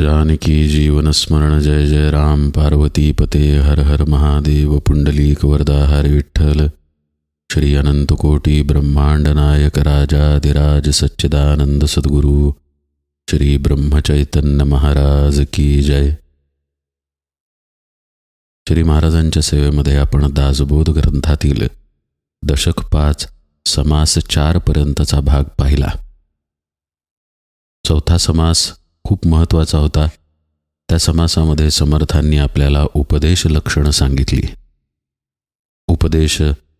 जानकी जीवन स्मरण जय जय राम पार्वती पते हर हर महादेव पुंडलीक वरदा हर विठ्ठल श्री अनंत कोटी ब्रह्मांड नायक राजाधिराज सच्चिदानंद सद्गुरु श्री ब्रह्मचैतन्य महाराज की जय. श्री महाराजांच्या सेवेमध्ये आपण दासबोध ग्रंथातील दशक 5 समास 4 पर्यंतचा भाग पाहिला. चौथा समास खूप महत्त्वाचा होता. त्या समासामध्ये समर्थांनी आपल्याला उपदेश लक्षणं सांगितली. उपदेश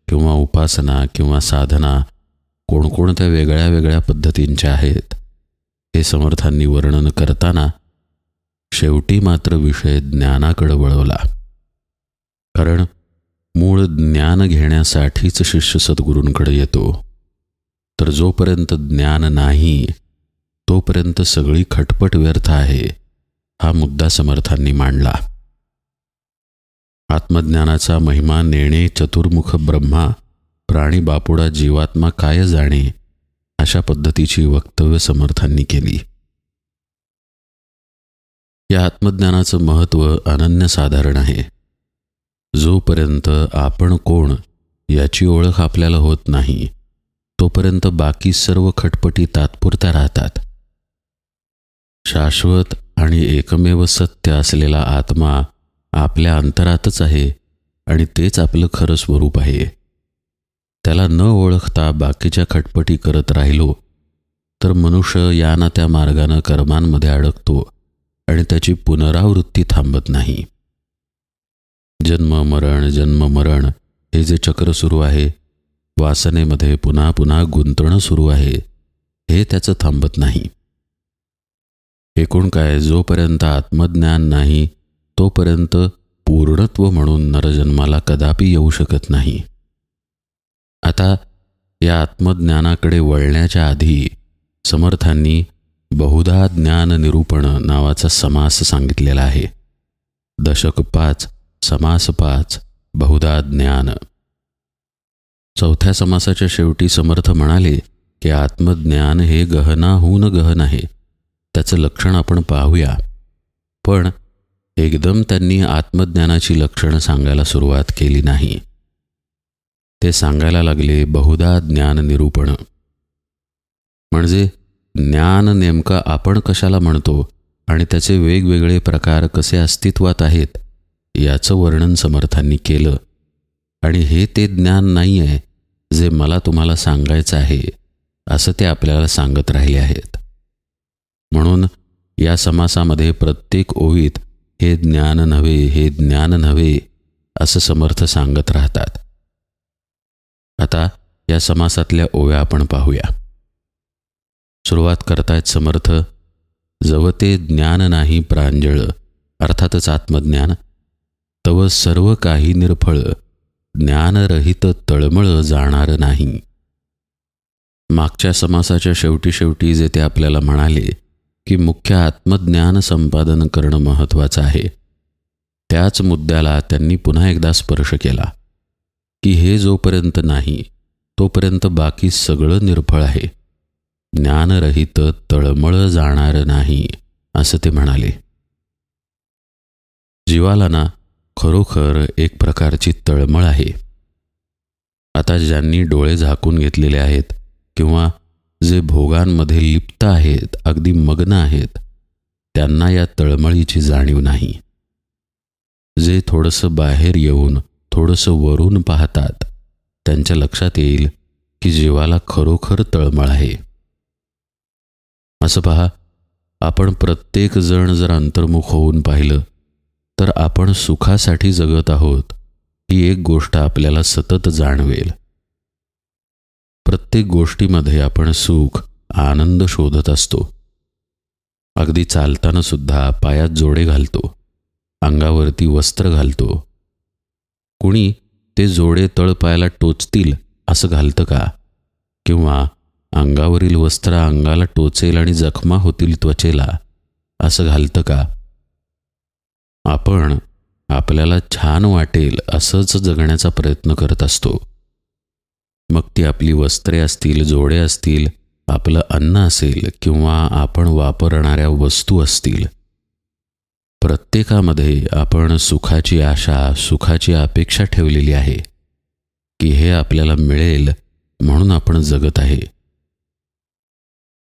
किंवा उपासना किंवा साधना कोणकोणत्या वेगळ्या वेगळ्या पद्धतींच्या आहेत हे समर्थांनी वर्णन करताना शेवटी मात्र विषय ज्ञानाकडे वळवला. कारण मूळ ज्ञान घेण्यासाठीच शिष्य सद्गुरूंकडे येतो. तर जोपर्यंत ज्ञान नाही तोपर्यंत सगळी खटपट व्यर्थ आहे, हा मुद्दा समर्थांनी मांडला. आत्मज्ञानाचा महिमा नेणे चतुर्मुख ब्रह्मा प्राणी बापुडा जीवात्मा काय जाणे अशा पद्धतीची वक्तव्य समर्थांनी केली. या आत्मज्ञानाचं महत्त्व अनन्यसाधारण आहे. जोपर्यंत आपण कोण याची ओळख आपल्याला होत नाही तोपर्यंत बाकी सर्व खटपटी तात्पुरत्या राहतात. शाश्वत आणि एकमेव सत्य असलेला आत्मा आपल्या अंतरातच आहे आणि तेच आपलं खरं स्वरूप आहे. त्याला न ओळखता बाकीच्या खटपटी करत राहिलो तर मनुष्य या ना त्या मार्गानं कर्मांमध्ये अडकतो आणि त्याची पुनरावृत्ती थांबत नाही. जन्म मरण हे जे चक्र सुरू आहे, वासनेमध्ये पुन्हा पुन्हा गुंतणं सुरू आहे, हे त्याचं थांबत नाही. एकूण काय, जोपर्यंत आत्मज्ञान नाही तोपर्यंत पूर्णत्व म्हणून नरजन्माला कदापि येऊ शकत नाही. आता या आत्मज्ञानाकडे वळण्याच्या आधी समर्थांनी बहुधा ज्ञान निरूपण नावाचा समास सांगितलेला आहे. दशक 5 समास 5 बहुधा ज्ञान. चौथ्या समासाच्या शेवटी समर्थ म्हणाले की आत्मज्ञान हे गहनाहून गहन आहे. त्याचं लक्षण आपण पाहूया. पण एकदम त्यांनी आत्मज्ञानाची लक्षणं सांगायला सुरुवात केली नाही. ते सांगायला लागले बहुधा ज्ञान निरूपण. म्हणजे ज्ञान नेमकं आपण कशाला म्हणतो आणि त्याचे वेगवेगळे प्रकार कसे अस्तित्वात आहेत याचं वर्णन समर्थांनी केलं. आणि हे ते ज्ञान नाही आहे जे मला तुम्हाला सांगायचं आहे असं ते आपल्याला सांगत राहिले आहेत. म्हणून या समासामध्ये प्रत्येक ओळीत हे ज्ञान नव्हे असं समर्थ सांगत राहतात. आता या समासातल्या ओव्या आपण पाहूया. सुरुवात करतायत समर्थ. जवते ज्ञान नाही प्रांजळ, अर्थातच आत्मज्ञान, तव सर्व काही निर्फळ, ज्ञानरहित तळमळ जाणार नाही. मागच्या समासाच्या शेवटी जे ते आपल्याला म्हणाले की मुख्य आत्मज्ञान संपादन करणं महत्त्वाचं आहे, त्याच मुद्द्याला त्यांनी पुन्हा एकदा स्पर्श केला की हे जोपर्यंत नाही तोपर्यंत बाकी सगळं निर्फळ आहे, ज्ञानरहित तळमळ जाणार नाही असं ते म्हणाले. जीवाला ना खरोखर एक प्रकारची तळमळ आहे. आता ज्यांनी डोळे झाकून घेतलेले आहेत किंवा जे भोगांमध्ये लिप्त आहेत, अगदी मग्न आहेत, त्यांना या तळमळीची जाणीव नाही. जे थोडंसं बाहेर येऊन थोडंसं वरून पाहतात त्यांच्या लक्षात येईल की जीवाला खरोखर तळमळ आहे. असं पहा, आपण प्रत्येक जण जर अंतर्मुख होऊन पाहिलं तर आपण सुखासाठी जगत आहोत ही एक गोष्ट आपल्याला सतत जाणवेल. प्रत्येक गोष्टीमध्ये आपण सुख आनंद शोधत असतो. अगदी चालताना सुद्धा पायात जोडे घालतो, अंगावरती वस्त्र घालतो. कुणी ते जोडे तळपायाला टोचतील असं घालतं का? किंवा अंगावरील वस्त्र अंगाला टोचेल आणि जखमा होतील त्वचेला असं घालतं का? आपण आपल्याला छान वाटेल असंच जगण्याचा प्रयत्न करत असतो. मग ती आपली वस्त्रे असतील, जोडे असतील, आपलं अन्न असेल किंवा आपण वापरणाऱ्या वस्तू असतील, प्रत्येकामध्ये आपण सुखाची आशा, सुखाची अपेक्षा ठेवलेली आहे की हे आपल्याला मिळेल म्हणून आपण जगत आहे.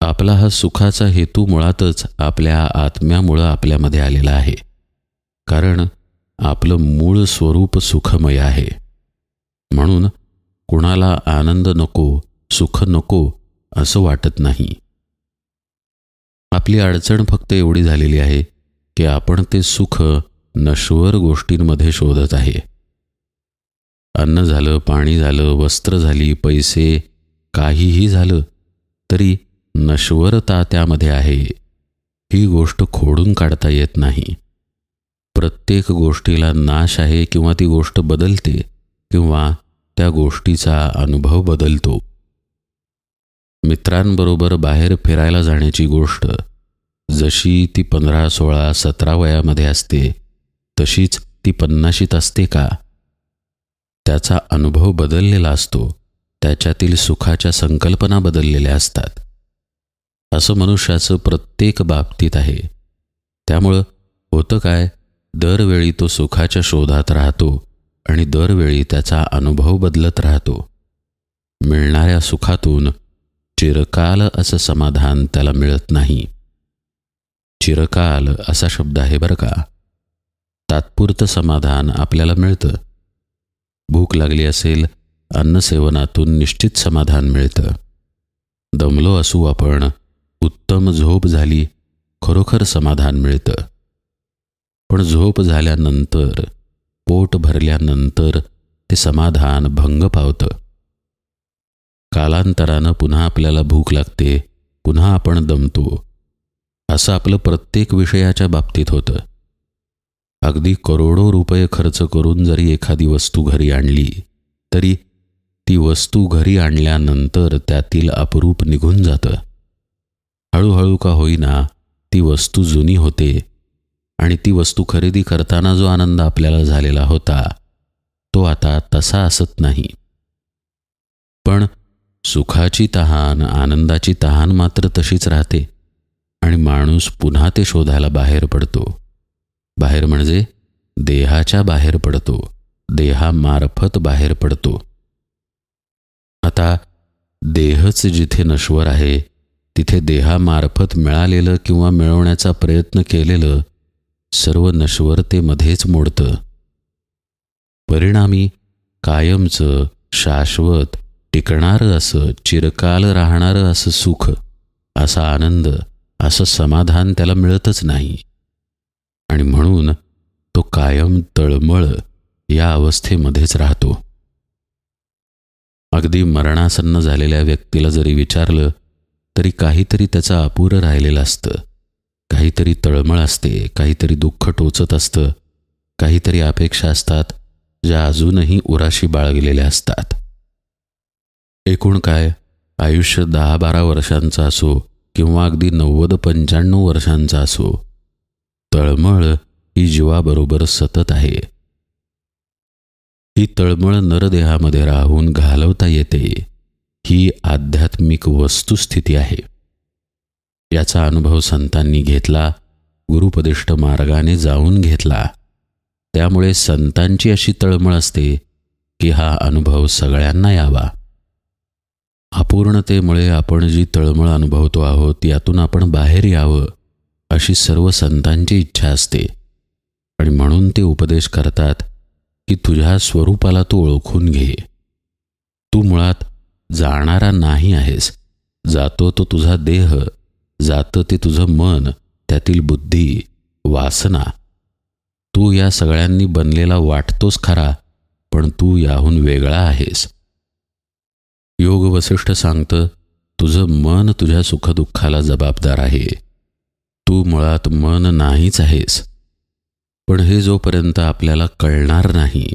आपला हा सुखाचा हेतू मुळातच आपल्या आत्म्यामुळं आपल्यामध्ये आलेला आहे, कारण आपलं मूळ स्वरूप सुखमय आहे. म्हणून कुणाला आनंद नको, सुख नको असं वाटत नाही. आपली अडचण फक्त एवढी झालेली आहे की आपण ते सुख नश्वर गोष्टींमध्ये शोधत आहे. अन्न झालं, पाणी झालं, वस्त्र झाली, पैसे, काहीही झालं तरी नश्वरता त्यामध्ये आहे. ही गोष्ट खोडून काढता येत नाही. प्रत्येक गोष्टीला नाश आहे किंवा ती गोष्ट बदलते किंवा त्या गोष्टीचा अनुभव बदलतो. मित्रांबरोबर बाहेर फिरायला जाण्याची गोष्ट जशी ती 15, 16, 17 वयामध्ये असते तशीच ती 50शीत असते का? त्याचा अनुभव बदललेला असतो. त्याच्यातील सुखाच्या संकल्पना बदललेल्या असतात. असं मनुष्याचं प्रत्येक बाबतीत आहे. त्यामुळं होतं काय, दरवेळी तो सुखाच्या शोधात राहतो आणि दरवेळी त्याचा अनुभव बदलत राहतो. मिळणाऱ्या सुखातून चिरकाल असं समाधान त्याला मिळत नाही. चिरकाल असा शब्द आहे बरं का. तात्पुरतं समाधान आपल्याला मिळतं. भूक लागली असेल, अन्नसेवनातून निश्चित समाधान मिळतं. दमलो असू आपण, उत्तम झोप झाली, खरोखर समाधान मिळतं. पण झोप झाल्यानंतर, पोट भरल्यानंतर ते समाधान भंग पावतं. कालांतरानं पुन्हा आपल्याला भूक लागते, पुन्हा आपण दमतो. असं आपलं प्रत्येक विषयाच्या बाबतीत होतं. अगदी करोडो रुपये खर्च करून जरी एखादी वस्तू घरी आणली तरी ती वस्तू घरी आणल्यानंतर त्यातील अपरूप निघून जातं. हळूहळू का होईना ती वस्तू जुनी होते आणि ती वस्तू खरेदी करताना जो आनंद आपल्याला झालेला होता तो आता तसा असत नाही. पण सुखाची तहान, आनंदाची तहान मात्र तशीच राहते आणि माणूस पुन्हा ते शोधायला बाहेर पडतो. बाहेर म्हणजे देहाच्या बाहेर पडतो, देहामार्फत बाहेर पडतो. आता देहच जिथे नश्वर आहे तिथे देहामार्फत मिळालेलं किंवा मिळवण्याचा प्रयत्न केलेलं सर्व नश्वरतेमध्येच मोडतं. परिणामी कायमचं, शाश्वत, टिकणारं असं, चिरकाल राहणारं असं सुख, असा आनंद, असं समाधान त्याला मिळतच नाही. आणि म्हणून तो कायम तळमळ या अवस्थेमध्येच राहतो. अगदी मरणासन्न झालेल्या व्यक्तीला जरी विचारलं तरी काहीतरी त्याचं अपुरं राहिलेलं असतं. काहीतरी तळमळ असते, काहीतरी दुःख टोचत असतं, काहीतरी अपेक्षा असतात ज्या अजूनही उराशी बाळगलेल्या असतात. एकूण काय, आयुष्य 10-12 वर्षांचं असो किंवा अगदी 90-95 वर्षांचा असो, तळमळ ही जीवाबरोबर सतत आहे. ही तळमळ नरदेहामध्ये राहून घालवता येते. ही आध्यात्मिक वस्तुस्थिती आहे. याचा अनुभव संतांनी घेतला, गुरुपदिष्ट मार्गाने जाऊन घेतला. त्यामुळे संतांची अशी तळमळ असते की हा अनुभव सगळ्यांना यावा. अपूर्णतेमुळे आपण जी तळमळ अनुभवतो आहोत यातून आपण बाहेर यावं अशी सर्व संतांची इच्छा असते. आणि म्हणून ते उपदेश करतात की तुझ्या स्वरूपाला तू ओळखून घे. तू मुळात जाणारा नाही आहेस. जातो तो तुझा देह, जातं ते तुझं मन, त्यातील बुद्धी, वासना. तू या सगळ्यांनी बनलेला वाटतोस खरा, पण तू याहून वेगळा आहेस. योग वसिष्ठ सांगतं, तुझं मन तुझ्या सुखदुःखाला जबाबदार आहे. तू मुळात मन नाहीच आहेस. पण हे जोपर्यंत आपल्याला कळणार नाही,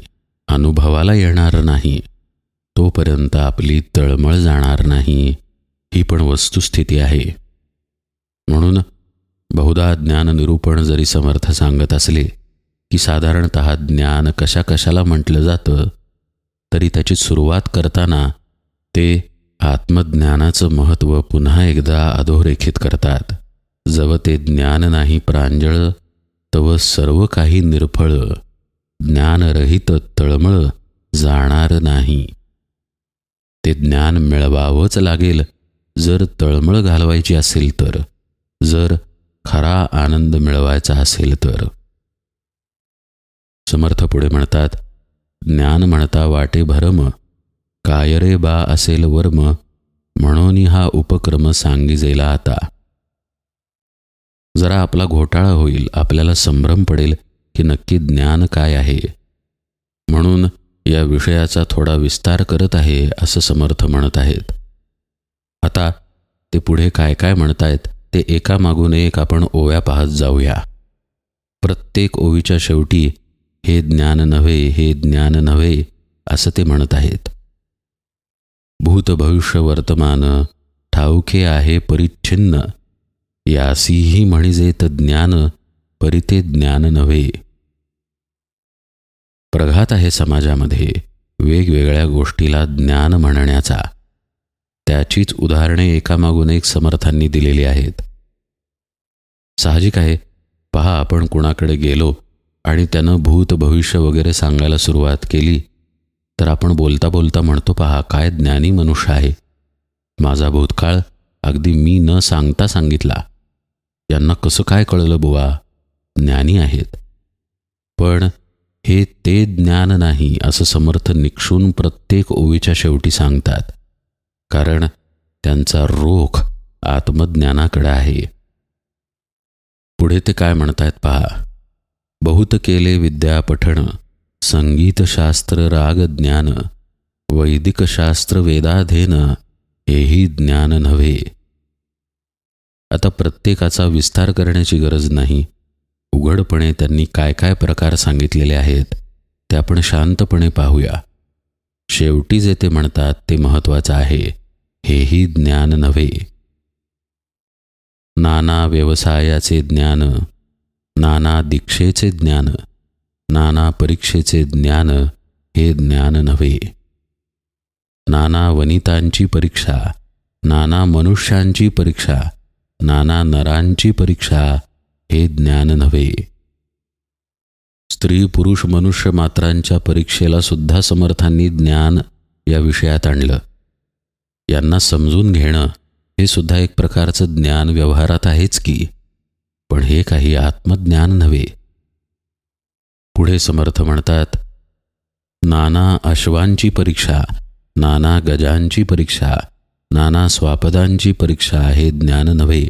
अनुभवाला येणार नाही, तोपर्यंत आपली तळमळ जाणार नाही. ही पण वस्तुस्थिती आहे. म्हणून बहुधा ज्ञाननिरूपण जरी समर्थ सांगत असले की साधारणतः ज्ञान कशा कशाला म्हटलं जातं, तरी त्याची सुरुवात करताना ते आत्मज्ञानाचं महत्त्व पुन्हा एकदा अधोरेखित करतात. जव ते ज्ञान नाही प्रांजळ, तव सर्व काही निर्फळ, ज्ञानरहित तळमळ जाणार नाही. ते ज्ञान मिळवावंच लागेल जर तळमळ घालवायची असेल तर, जर खरा आनंद मिळवायचा असेल तर. समर्थ पुढे म्हणतात, ज्ञान म्हणता वाटे भरम, काय रे बा असेल वर्म, म्हणून हा उपक्रम सांगिजेला आता. जरा आपला घोटाळा होईल, आपल्याला संभ्रम पडेल की नक्की ज्ञान काय आहे. म्हणून या विषयाचा थोडा विस्तार करत आहे असं समर्थ म्हणत आहेत. आता ते पुढे काय काय म्हणतायत ते एकामागून एक आपण ओव्या पाहत जाऊया. प्रत्येक ओवीच्या शेवटी हे ज्ञान नव्हे, हे ज्ञान नव्हे असं ते म्हणत आहेत. भूत भविष्य वर्तमान ठाऊके आहे परिच्छिन्न, यासीही म्हणिजेत ज्ञान, परिते ज्ञान नव्हे. प्रघात आहे समाजामध्ये वेगवेगळ्या गोष्टीला ज्ञान म्हणण्याचा. त्याचीच उदाहरणे एकामागून एक समर्थांनी दिलेली आहेत. साहजिक आहे, पहा, आपण कुणाकडे गेलो आणि त्यानं भूत भविष्य वगैरे सांगायला सुरुवात केली तर आपण बोलता बोलता म्हणतो, पहा काय ज्ञानी मनुष्य आहे, माझा भूतकाळ अगदी मी न सांगता सांगितला, यांना कसं काय कळलं बुवा, ज्ञानी आहेत. पण हे ते ज्ञान नाही असं समर्थ निक्षून प्रत्येक ओवीच्या शेवटी सांगतात, कारण त्यांचा रोख आत्मज्ञानाकडे आहे. पुढे ते काय म्हणतायत पहा, बहुत केले विद्या पठण, संगीतशास्त्र राग ज्ञान, वैदिक शास्त्र वेदाधेन, हेही ज्ञान नव्हे. आता प्रत्येकाचा विस्तार करण्याची गरज नाही. उघडपणे त्यांनी काय काय प्रकार सांगितलेले आहेत ते आपण शांतपणे पाहूया. शेवटी जे ते म्हणतात ते महत्त्वाचं आहे, हेही ज्ञान नव्हे. नाना व्यवसायाचे ज्ञान, नाना दीक्षेचे ज्ञान, नाना परीक्षेचे ज्ञान, हे ज्ञान नव्हे. नाना वनितांची परीक्षा, नाना मनुष्यांची परीक्षा, नाना नरांची परीक्षा, हे ज्ञान नव्हे. स्त्री पुरुष मनुष्य मात्रांच्या परीक्षेला सुद्धा समर्थांनी ज्ञान या विषयात आणलं. यांना समजून घेणं हे सुद्धा एक प्रकारचं ज्ञान व्यवहारात आहेच की, पण हे काही आत्मज्ञान नव्हे. पुढे समर्थ म्हणतात, नाना अश्वांची परीक्षा, नाना गजांची परीक्षा, नाना स्वापदांची परीक्षा, हे ज्ञान नव्हे.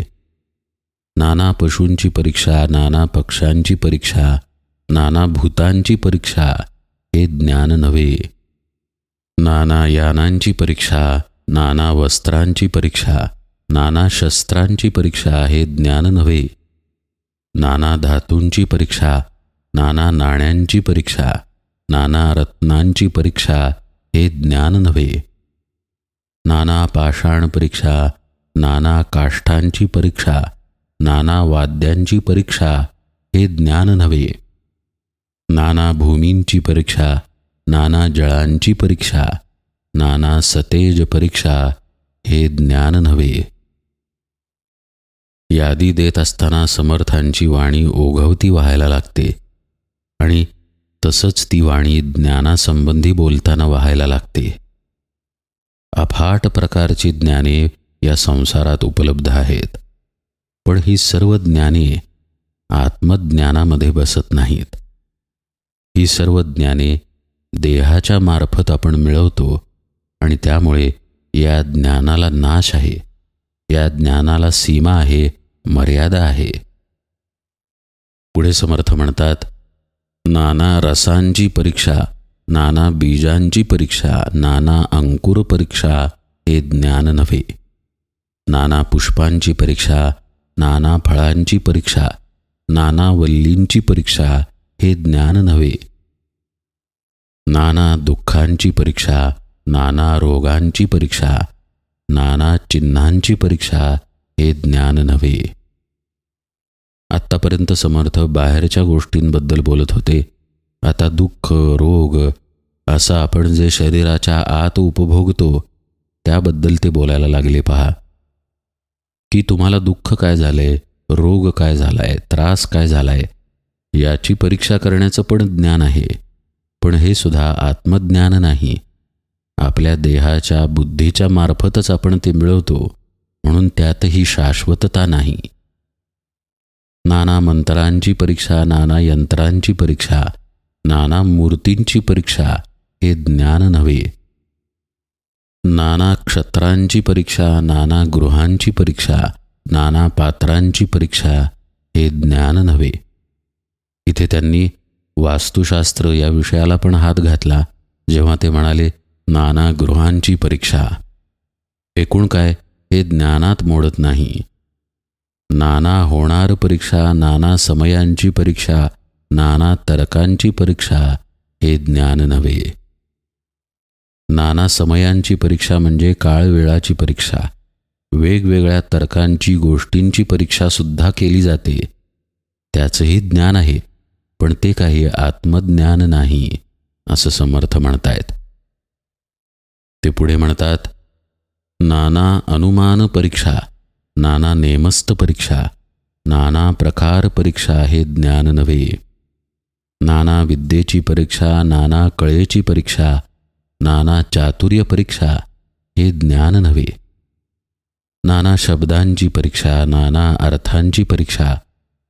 नाना पशूंची परीक्षा, नाना पक्ष्यांची परीक्षा, नाना भूतांची परीक्षा, हे ज्ञान नव्हे. नाना यानांची परीक्षा, नाना वस्त्रांची परीक्षा, नाना शस्त्रांची परीक्षा, हे ज्ञान नव्हे. नाना धातूंची परीक्षा, नाना नाण्यांची परीक्षा, नाना रत्नांची परीक्षा, हे ज्ञान नव्हे. नाना पाषाण परीक्षा, नाना काष्ठांची परीक्षा, नाना वाद्यांची परीक्षा, हे ज्ञान नव्हे. नाना भूमींची परीक्षा, नाना जळांची परीक्षा, नाना सतेज परीक्षा, हे ज्ञान नव्हे. यादी देत असताना समर्थांची वाणी ओघवती व्हायला लागते आणि तसंच ती वाणी ज्ञानासंबंधी बोलताना व्हायला लागते. अफाट प्रकारची ज्ञाने या संसारात उपलब्ध आहेत, पण ही सर्व ज्ञाने आत्मज्ञानामध्ये बसत नाहीत. ही सर्व ज्ञाने देहाच्या मार्फत आपण मिळवतो आणि त्यामुळे या ज्ञानाला नाश आहे, या ज्ञानाला सीमा आहे, मर्यादा आहे. पुढे समर्थ म्हणतात, नाना रसांची परीक्षा, नाना बीजांची परीक्षा, नाना अंकुर परीक्षा, हे ज्ञान नव्हे. नाना पुष्पांची परीक्षा, नाना फळांची परीक्षा, नाना वल्लींची परीक्षा, हे ज्ञान नव्हे. नाना दुःखांची परीक्षा, नाना रोगांची परीक्षा, नाना चिन्हांची परीक्षा, हे ज्ञान नव्हे. आत्तापर्यंत समर्थ बाहेरच्या गोष्टींबद्दल बोलत होते. आता दुःख, रोग असं आपण जे शरीराच्या आत उपभोगतो त्याबद्दल ते बोलायला लागले. पहा की तुम्हाला दुःख काय झालंय, रोग काय झालाय, त्रास काय झालाय, याची परीक्षा करण्याचं पण ज्ञान आहे. पण हे सुद्धा आत्मज्ञान नाही. आपल्या देहाच्या बुद्धीच्या मार्फतच आपण ते मिळवतो, म्हणून त्यातही शाश्वतता नाही. नाना मंत्रांची परीक्षा, नाना यंत्रांची परीक्षा, नाना मूर्तींची परीक्षा हे ज्ञान नव्हे. नाना क्षत्रांची परीक्षा, नाना गृहांची परीक्षा, नाना पात्रांची परीक्षा हे ज्ञान नव्हे. इथे त्यांनी वास्तुशास्त्र या विषयाला पण हात घातला, जेव्हा ते म्हणाले नाना गृहांची परीक्षा. एकूण काय, हे ज्ञानात मोडत नाही. नाना होणार परीक्षा, नाना समयांची परीक्षा, नाना तर्कांची परीक्षा हे ज्ञान नव्हे. नाना समयांची परीक्षा म्हणजे काळवेळाची परीक्षा. वेगवेगळ्या तर्कांची, गोष्टींची परीक्षासुद्धा केली जाते. त्याचंही ज्ञान आहे, पण ते काही आत्मज्ञान नाही, असं समर्थ म्हणतायत. ते पुढे म्हणतात, नाना अनुमान परीक्षा, नाना नेमस्त परीक्षा, नाना प्रकार परीक्षा हे ज्ञान नव्हे. नाना विद्येची परीक्षा, नाना कळेची परीक्षा, नाना चातुर्य परीक्षा हे ज्ञान नव्हे. नाना शब्दांची परीक्षा, नाना अर्थांची परीक्षा,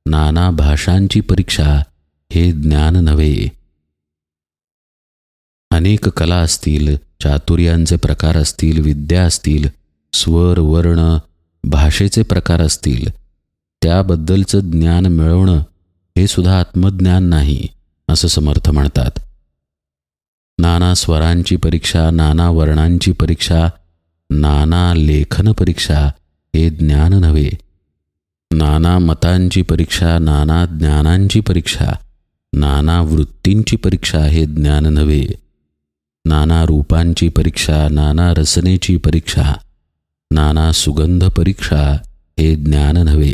नाना भाषांची परीक्षा हे ज्ञान नव्हे. अनेक कला असतील, चातुर्यांचे प्रकार असतील, विद्या असतील, स्वर वर्ण भाषेचे प्रकार असतील, त्याबद्दलचं ज्ञान मिळवणं हे सुद्धा आत्मज्ञान नाही, असं समर्थ म्हणतात. नाना स्वरांची परीक्षा, नाना वर्णांची परीक्षा, नाना लेखन परीक्षा हे ज्ञान नव्हे. नाना मतांची परीक्षा, नाना ज्ञानांची परीक्षा, नाना वृत्तींची परीक्षा हे ज्ञान नव्हे. नाना रूपांची परीक्षा, नाना रसनेची परीक्षा, नाना सुगंध परीक्षा हे ज्ञान नव्हे.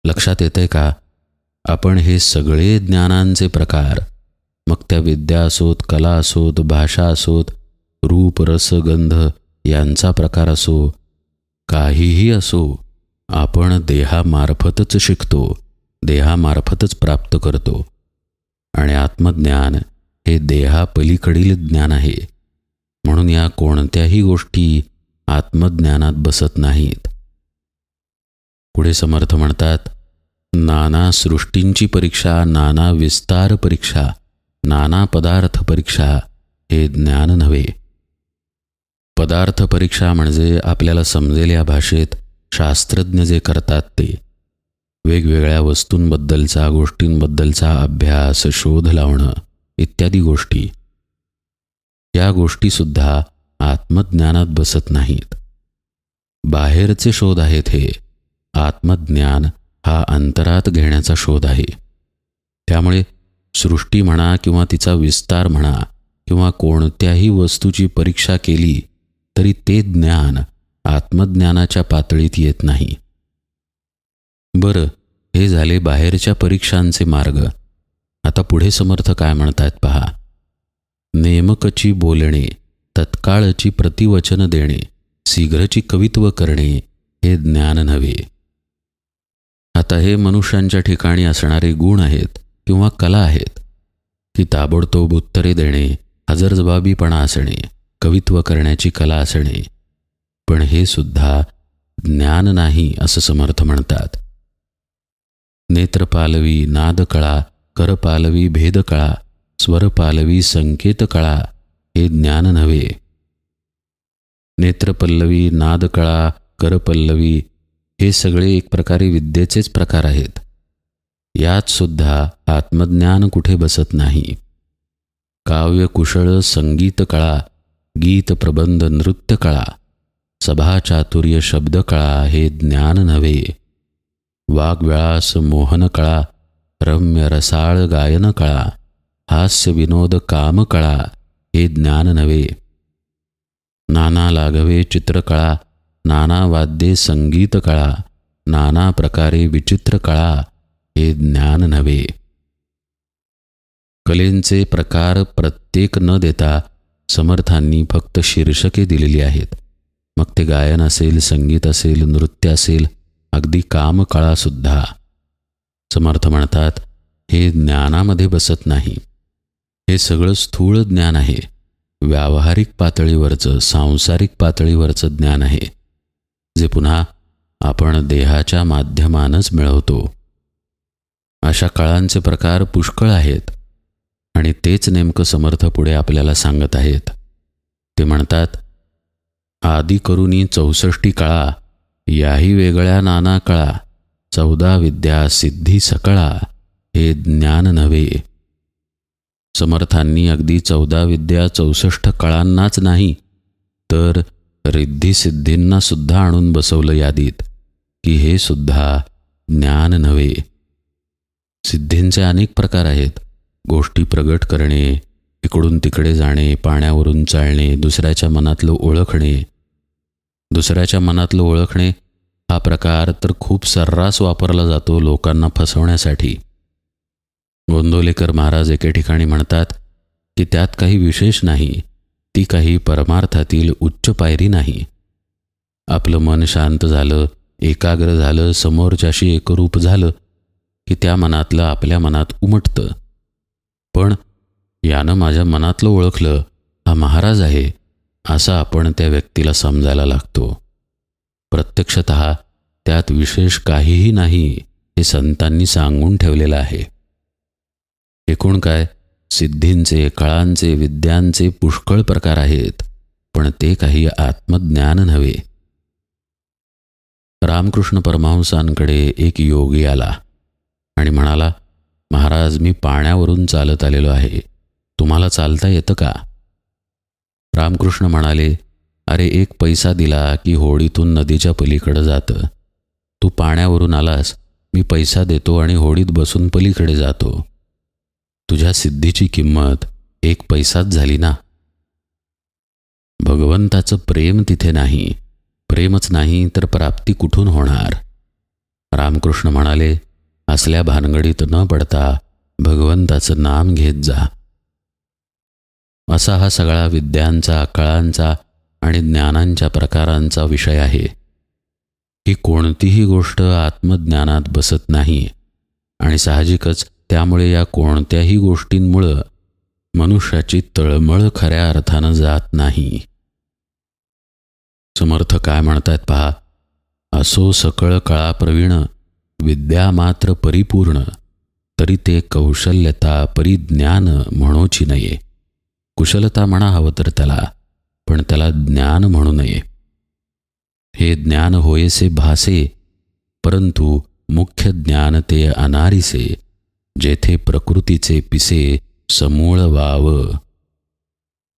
लक्षात येतंय का? आपण हे सगळे ज्ञानांचे प्रकार, मग त्या विद्या असोत, कला असोत, भाषा असोत, रूप रस गंध यांचा प्रकार असो, काहीही असो, आपण देहामार्फतच शिकतो, देहामार्फतच प्राप्त करतो. आणि आत्मज्ञान हे देहापलीकडील ज्ञान आहे. म्हणून या कोणत्याही गोष्टी आत्मज्ञानात बसत नाहीत. पुढे समर्थ म्हणतात, नाना सृष्टींची परीक्षा, नाना विस्तार परीक्षा, नाना पदार्थ परीक्षा हे ज्ञान नव्हे. पदार्थ परीक्षा म्हणजे आपल्याला समजेल या भाषेत शास्त्रज्ञ जे करतात ते. वेगवेगळ्या वस्तूंबद्दलचा, गोष्टींबद्दलचा अभ्यास, शोध लावणं इत्यादी गोष्टी. या गोष्टीसुद्धा आत्मज्ञानात बसत नाहीत. बाहेरचे शोध आहेत हे. आत्मज्ञान हा अंतरात घेण्याचा शोध आहे. त्यामुळे सृष्टी म्हणा किंवा तिचा विस्तार म्हणा किंवा कोणत्याही वस्तूची परीक्षा केली तरी ते ज्ञान आत्मज्ञानाच्या पातळीत येत नाही. बरं, हे झाले बाहेरच्या परीक्षांचे मार्ग. आता पुढे समर्थ काय म्हणतात पहा. नेमकची बोलणे, तत्काळची प्रतिवचन देणे, शीघ्रची कवित्व करणे हे ज्ञान नव्हे. आता हे मनुष्यांच्या ठिकाणी असणारे गुण आहेत किंवा कला आहेत की ताबडतोब उत्तरे देणे, हजरजबाबीपणा असणे, कवित्व करण्याची कला असणे. पण हे सुद्धा ज्ञान नाही असं समर्थ म्हणतात. नेत्रपालवी नादकळा, करपालवी भेदकळा, स्वरपालवी संकेतकळा हे ज्ञान नव्हे. नेत्रपल्लवी, नादकळा, करपल्लवी हे सगळे एक प्रकारे विद्येचेच प्रकार आहेत. यात सुद्धा आत्मज्ञान कुठे बसत नाही. काव्यकुशळ, संगीतकळा, गीत प्रबंध, नृत्यकळा, सभाचातुर्य, शब्दकळा हे ज्ञान नव्हे. वाग्विलास, मोहनकळा, रम्य रसाळ गायनकळा, हास्य विनोद कामकळा हे ज्ञान नव्हे. नाना लाघवे चित्रकळा, नाना वाद्ये संगीतकळा, नाना प्रकारे विचित्रकळा हे ज्ञान नव्हे. कलेंचे प्रकार प्रत्येक न देता समर्थांनी फक्त शीर्षके दिलेली आहेत. मग ते गायन असेल, संगीत असेल, नृत्य असेल, अगदी कामकळासुद्धा. समर्थ म्हणतात, हे ज्ञानामध्ये बसत नाही. हे सगळं स्थूळ ज्ञान आहे, व्यावहारिक पातळीवरचं, सांसारिक पातळीवरचं ज्ञान आहे, जे पुन्हा आपण देहाच्या माध्यमानंच मिळवतो. अशा कळांचे प्रकार पुष्कळ आहेत आणि तेच नेमकं समर्थ पुढे आपल्याला सांगत आहेत. ते म्हणतात, आदी करुनी 64 कळा, याही वेगळ्या नाना कळा, 14 विद्या सिद्धी सकळा, हे ज्ञान नव्हे. समर्थांनी अगदी 14 विद्या 64 कळांनाच नाही, तर रिद्धी सिद्धींना सुद्धा आणून बसवलं यादीत, की हे सुद्धा ज्ञान नव्हे. सिद्धींचे अनेक प्रकार आहेत. गोष्टी प्रगट करणे, इकडून तिकडे जाणे, पाण्यावरून चालणे, दुसऱ्याच्या मनातलं ओळखणे. दुसऱ्याच्या मनातलं ओळखणे हा प्रकार तर खूप सर्रास वापरला जातो लोकांना फसवण्यासाठी. गोंदवलेकर महाराज एके ठिकाणी म्हणतात की त्यात काही विशेष नाही, ती काही परमार्थातील उच्च पायरी नाही. आपलं मन शांत झालं, एकाग्र झालं, समोरच्याशी एकरूप झालं की त्या मनातलं आपल्या मनात उमटतं. पण यानं माझ्या मनातलं ओळखलं, हा महाराज आहे, असं आपण त्या व्यक्तीला समजायला लागतो. प्रत्यक्षतः त्यात विशेष काहीही नाही, हे संतांनी सांगून ठेवलेलं आहे. एकूण काय, सिद्धींचे, कळांचे, विद्यांचे पुष्कळ प्रकार आहेत, पण ते काही आत्मज्ञान नव्हे. रामकृष्ण परमहंसांकडे एक योगी आला आणि म्हणाला, महाराज, मी पाण्यावरून चालत आलेलो आहे, तुम्हाला चालता येतं का? रामकृष्ण म्हणाले, अरे, 1 पैसा दिला की होडीतून नदीच्या पलीकडे जातं. तू पाण्यावरून आलास, मी पैसा देतो आणि होडीत बसून पलीकडे जातो. तुझ्या सिद्धीची किंमत 1 पैसाच झाली ना. भगवंताचं प्रेम तिथे नाही. प्रेमच नाही तर प्राप्ती कुठून होणार? रामकृष्ण म्हणाले, असल्या भानगडीत न पडता भगवंताचं नाम घेत जा. असा हा सगळा विद्यांचा, कळांचा आणि ज्ञानांच्या प्रकारांचा विषय आहे. ही कोणतीही गोष्ट आत्मज्ञानात बसत नाही आणि साहजिकच त्यामुळे या कोणत्याही गोष्टींमुळं मनुष्याची तळमळ खऱ्या अर्थानं जात नाही. समर्थ काय म्हणतात पहा, असो सकळ कळा प्रवीण, विद्या मात्र परिपूर्ण, तरी ते कौशल्यता परिज्ञान म्हणूची नये. कुशलता म्हणा हवं तर त्याला, पण त्याला ज्ञान म्हणू नये. हे ज्ञान होयसे भासे, परंतु मुख्य ज्ञान ते अनारिसे, जेथे प्रकृतीचे पिसे समूळ वाव.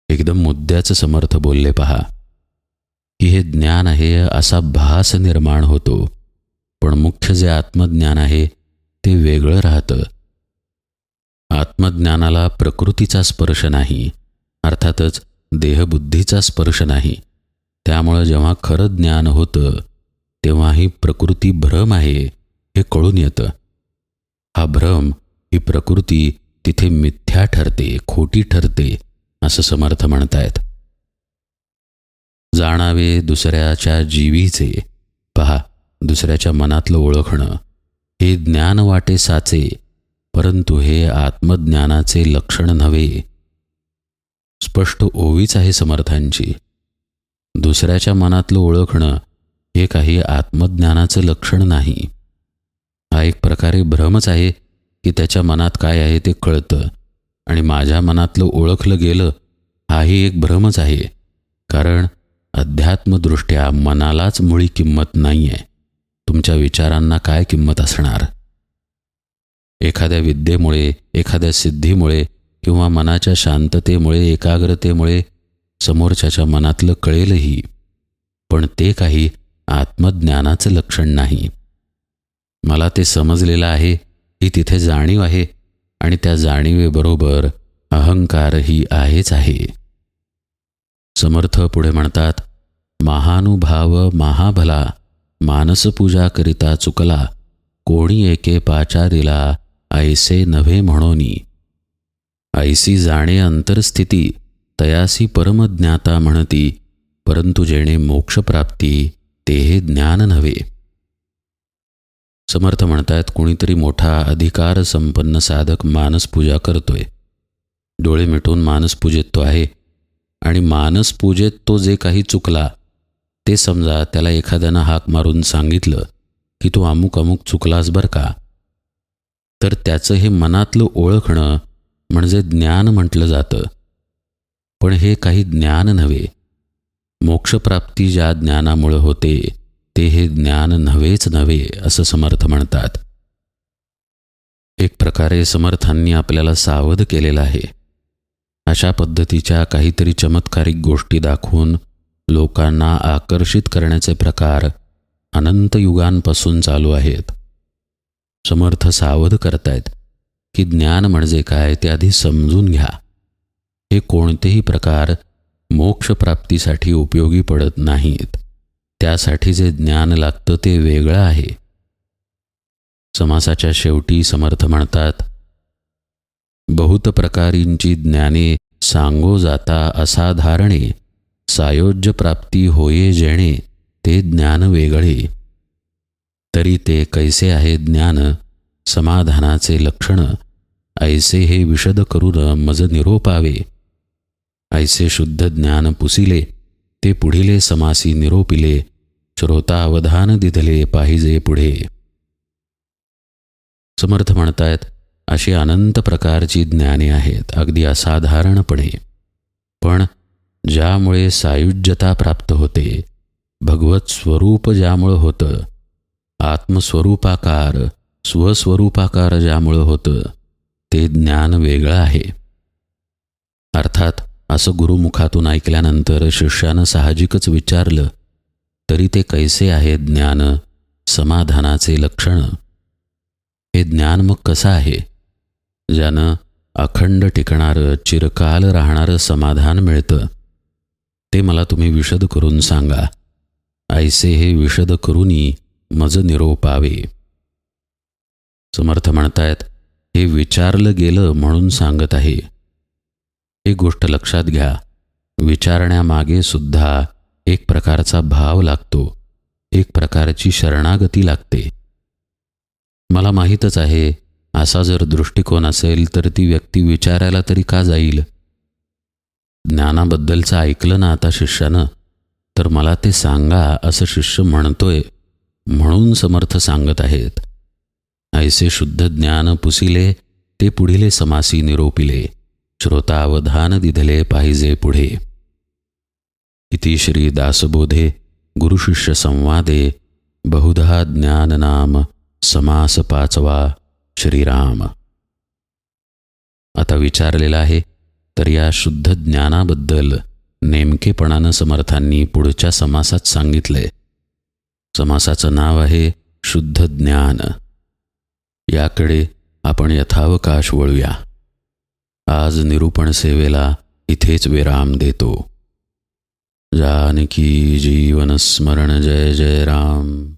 एकदम मुद्द्याचं समर्थ बोलले पहा, की हे ज्ञान आहे असा भास निर्माण होतो, पण मुख्य जे आत्मज्ञान आहे ते वेगळं राहतं. आत्मज्ञानाला प्रकृतीचा स्पर्श नाही, अर्थातच देहबुद्धीचा स्पर्श नाही. त्यामुळं जेव्हा खरं ज्ञान होतं तेव्हा ही प्रकृती भ्रम आहे हे कळून येतं. हा भ्रम, ही प्रकृती तिथे मिथ्या ठरते, खोटी ठरते, असं समर्थ म्हणतायत. जाणावे दुसऱ्याच्या जीवीचे, पहा, दुसऱ्याच्या मनातलं ओळखणं हे ज्ञान वाटे साचे, परंतु हे आत्मज्ञानाचे लक्षण नव्हे. स्पष्ट ओवीच आहे समर्थांची. दुसऱ्याच्या मनातलं ओळखणं हे काही आत्मज्ञानाचं लक्षण नाही. हा एक प्रकारे भ्रमच आहे की त्याच्या मनात काय आहे ते कळतं आणि माझ्या मनातलं ओळखलं गेलं, हाही एक भ्रमच आहे. कारण अध्यात्मदृष्ट्या मनालाच मुळी किंमत नाही आहे. तुमच्या विचारांना काय किंमत असणार? एखाद्या विद्येमुळे, एखाद्या सिद्धीमुळे किंवा मनाच्या शांततेमुळे, एकाग्रतेमुळे समोरच्याच्या मनातलं कळेलही, पण ते काही आत्मज्ञानाचं लक्षण नाही. मला ते समजलेलं आहे, ही तिथे जाणीव आहे आणि त्या जाणीवेबरोबर अहंकारही आहेच आहे. समर्थ पुढे म्हणतात, महानुभाव महाभला, मानसपूजा करिता चुकला, कोणी एके पाचारिला ऐसे नव्हे म्हणोनी. ऐसी जाणे अंतरस्थिती, तयासी परमज्ञाता म्हणती, परंतु जेणे मोक्षप्राप्ती ते हे ज्ञान नव्हे. समर्थ म्हणतायत, कुणीतरी मोठा अधिकार संपन्न साधक मानसपूजा करतोय. डोळे मिटून मानसपूजेत तो आहे आणि मानसपूजेत तो जे काही चुकला ते समजा त्याला एखाद्यानं हाक मारून सांगितलं की तू अमुक अमुक चुकलास बरं का, तर त्याचं हे मनातलं ओळखणं म्हणजे ज्ञान म्हटलं जातं. पण हे काही ज्ञान नव्हे. मोक्षप्राप्ती ज्या ज्ञानामुळे होते ते हे ज्ञान नव्हेच नव्हे असं समर्थ म्हणतात. एक प्रकारे समर्थांनी आपल्याला सावध केलेलं आहे. अशा पद्धतीच्या काहीतरी चमत्कारिक गोष्टी दाखवून लोकांना आकर्षित करण्याचे प्रकार अनंत युगांपासून चालू आहेत. समर्थ सावध करतायत की ज्ञान म्हणजे काय ते आधी समजून घ्या. हे कोणतेही प्रकार मोक्षप्राप्तीसाठी उपयोगी पडत नाहीत. त्यासाठी जे ज्ञान लागतं ते वेगळं आहे. समासाच्या शेवटी समर्थ म्हणतात, बहुत प्रकारींची ज्ञाने सांगो जाता असाधारणे, सायोज्य प्राप्ती होये जेणे ते ज्ञान वेगळे. तरी ते कैसे आहे ज्ञान, समाधानाचे लक्षण, ऐसे हे विशद करून मज निरोपावे. ऐसे शुद्ध ज्ञान पुसिले, ते पुढिले समासी निरोपिले, श्रोता अवधान दिधले पाहिजे पुढे. समर्थ म्हणतायत, अशी अनंत प्रकारची ज्ञाने आहेत अगदी असाधारणपणे, पण ज्यामुळे सायुज्यता प्राप्त होते, भगवत स्वरूप ज्यामुळं होतं, आत्मस्वरूपाकार स्वस्वरूपाकार ज्यामुळं होतं ते ज्ञान वेगळं आहे. अर्थात असं गुरुमुखातून ऐकल्यानंतर शिष्यानं साहजिकच विचारलं, तरी ते कैसे आहे ज्ञान, समाधानाचे लक्षण. हे ज्ञान मग कसं आहे, ज्यानं अखंड टिकणारं चिरकाल राहणारं समाधान मिळतं, ते मला तुम्ही विशद करून सांगा. ऐसे हे विशद करूनी मज निरोपावे. समर्थ म्हणतायत, हे विचारलं गेलं म्हणून सांगत आहे. एक गोष्ट लक्षात घ्या, विचारण्यामागे सुद्धा एक प्रकारचा भाव लागतो, एक प्रकारची शरणागती लागते. मला माहीतच आहे, असा जर दृष्टिकोन असेल तर ती व्यक्ती विचारायला तरी का जाईल. ज्ञानाबद्दलचं ऐकलं ना आता शिष्यानं, तर मला ते सांगा असं शिष्य म्हणतोय, म्हणून समर्थ सांगत आहेत. ऐसे शुद्ध ज्ञान पुसिले, ते पुढिले समासी निरोपिले, श्रोता अवधान दिधले पाहिजे पुढे. इति श्री दासबोधे गुरुशिष्य संवादे बहुधा ज्ञाननाम समास 5वा श्रीराम. आता विचारलेला आहे, तर या शुद्ध ज्ञानाबद्दल नेमकेपणानं समर्थांनी पुढच्या समासात सांगितलंय. समासाचं नाव आहे शुद्ध ज्ञान. याकडे आपण यथावकाश वळूया. आज निरूपण सेवेला इथेच विराम देतो. जानकी जीवन स्मरण जय जय राम.